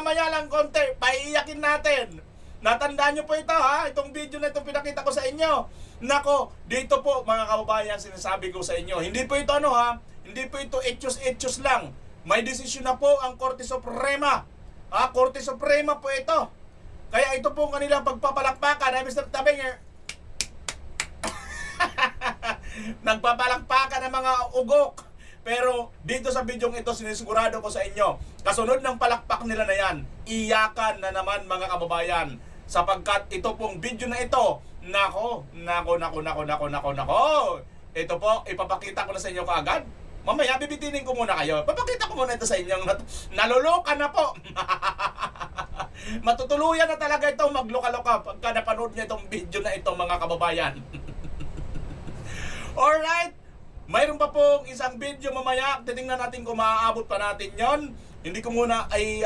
mamaya lang konti, paiiyakin natin. Natandaan nyo po ito ha, itong video na itong pinakita ko sa inyo. Nako, dito po mga kababayan, sinasabi ko sa inyo, hindi po ito ano ha, hindi po ito etyos-etyos lang. May desisyon na po ang Korte Suprema. Korte Suprema po ito. Kaya ito po ang kanilang pagpapalakpakan. Ay, Mr. Tabing, nagpapalakpakan ng mga ugok. Pero dito sa bidyong ito, sinisigurado ko sa inyo, kasunod ng palakpak nila na yan, iyakan na naman mga kababayan. Sapagkat ito pong video na ito, nako. Ito po, ipapakita ko na sa inyo kaagad. Mamaya, bibitinin ko muna kayo. Papakita ko muna ito sa inyo. Naluluka na po. Matutuluyan na talaga ito magluka-luka pagka napanood niya itong video na ito mga kababayan. Alright. Mayroon pa pong isang video mamaya. Titingnan natin kung maaabot pa natin yon. Hindi ko muna ay